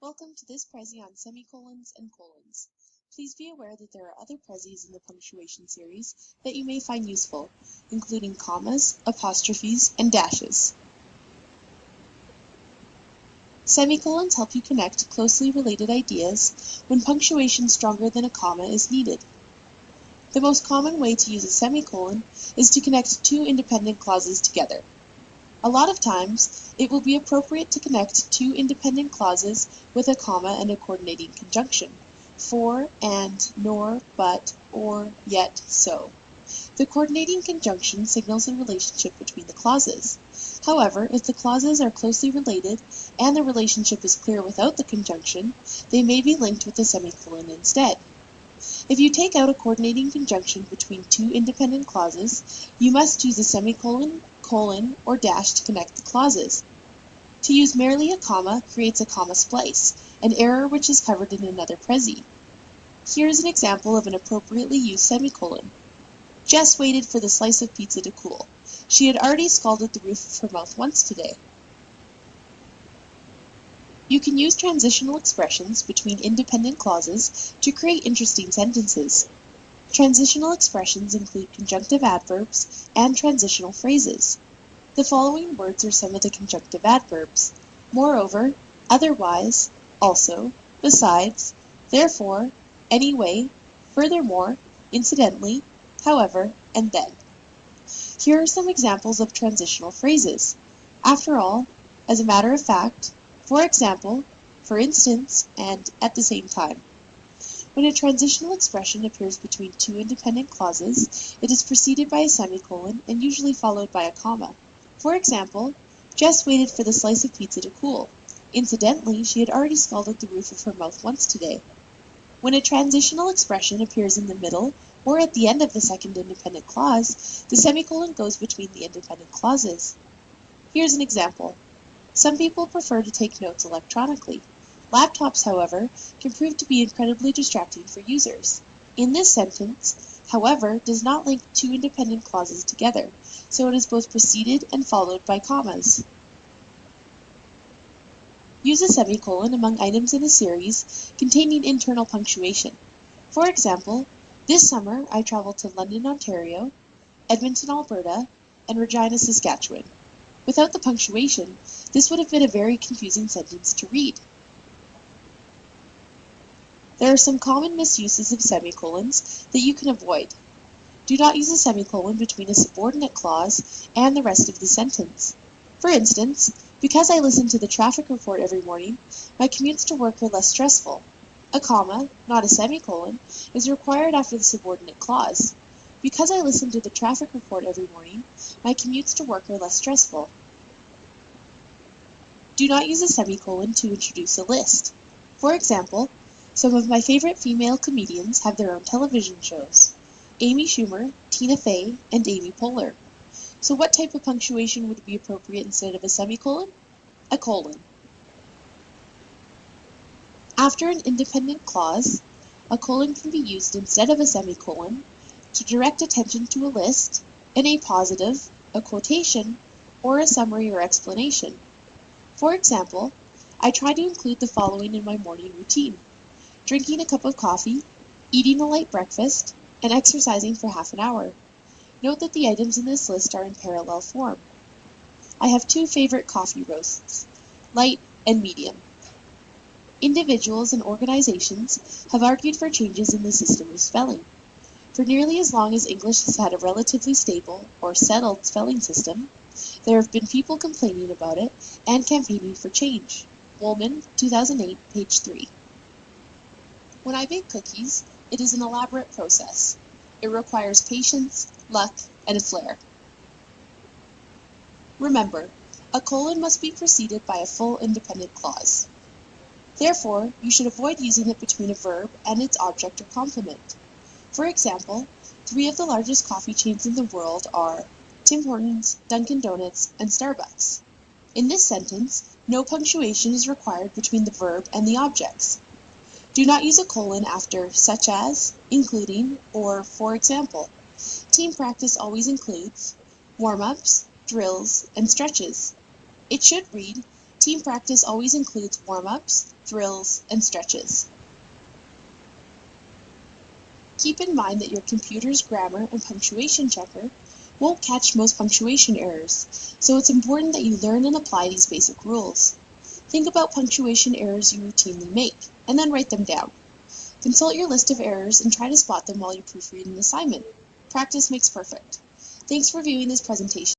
Welcome to this Prezi on semicolons and colons. Please be aware that there are other Prezis in the punctuation series that you may find useful, including commas, apostrophes, and dashes. Semicolons help you connect closely related ideas when punctuation stronger than a comma is needed. The most common way to use a semicolon is to connect two independent clauses together. A lot of times, it will be appropriate to connect two independent clauses with a comma and a coordinating conjunction, for, and, nor, but, or, yet, so. The coordinating conjunction signals a relationship between the clauses. However, if the clauses are closely related and the relationship is clear without the conjunction, they may be linked with a semicolon instead. If you take out a coordinating conjunction between two independent clauses, you must use a semicolon, colon, or dash to connect the clauses. To use merely a comma creates a comma splice, an error which is covered in another Prezi. Here is an example of an appropriately used semicolon. Jess waited for the slice of pizza to cool. She had already scalded the roof of her mouth once today. You can use transitional expressions between independent clauses to create interesting sentences. Transitional expressions include conjunctive adverbs and transitional phrases. The following words are some of the conjunctive adverbs: moreover, otherwise, also, besides, therefore, anyway, furthermore, incidentally, however, and then. Here are some examples of transitional phrases. After all, as a matter of fact, for example, for instance, and at the same time. When a transitional expression appears between two independent clauses, it is preceded by a semicolon and usually followed by a comma. For example, Jess waited for the slice of pizza to cool. Incidentally, she had already scalded the roof of her mouth once today. When a transitional expression appears in the middle or at the end of the second independent clause, the semicolon goes between the independent clauses. Here's an example. Some people prefer to take notes electronically. Laptops, however, can prove to be incredibly distracting for users. In this sentence, however, does not link two independent clauses together, so it is both preceded and followed by commas. Use a semicolon among items in a series containing internal punctuation. For example, this summer I traveled to London, Ontario, Edmonton, Alberta, and Regina, Saskatchewan. Without the punctuation, this would have been a very confusing sentence to read. There are some common misuses of semicolons that you can avoid. Do not use a semicolon between a subordinate clause and the rest of the sentence. For instance, because I listen to the traffic report every morning, my commutes to work are less stressful. A comma, not a semicolon, is required after the subordinate clause. Because I listen to the traffic report every morning, my commutes to work are less stressful. Do not use a semicolon to introduce a list. For example, some of my favorite female comedians have their own television shows: Amy Schumer, Tina Fey, and Amy Poehler. So what type of punctuation would be appropriate instead of a semicolon? A colon. After an independent clause, a colon can be used instead of a semicolon to direct attention to a list, an appositive, a quotation, or a summary or explanation. For example, I try to include the following in my morning routine: drinking a cup of coffee, eating a light breakfast, and exercising for half an hour. Note that the items in this list are in parallel form. I have two favorite coffee roasts, light and medium. Individuals and organizations have argued for changes in the system of spelling. For nearly as long as English has had a relatively stable or settled spelling system, there have been people complaining about it and campaigning for change. Woolman, 2008, page 3. When I bake cookies, it is an elaborate process. It requires patience, luck, and a flair. Remember, a colon must be preceded by a full independent clause. Therefore, you should avoid using it between a verb and its object or complement. For example, 3 of the largest coffee chains in the world are Tim Hortons, Dunkin' Donuts, and Starbucks. In this sentence, no punctuation is required between the verb and the objects. Do not use a colon after such as, including, or for example. Team practice always includes warm-ups, drills, and stretches. It should read, Team practice always includes warm-ups, drills, and stretches. Keep in mind that your computer's grammar and punctuation checker won't catch most punctuation errors, so it's important that you learn and apply these basic rules. Think about punctuation errors you routinely make, and then write them down. Consult your list of errors and try to spot them while you proofread an assignment. Practice makes perfect. Thanks for viewing this presentation.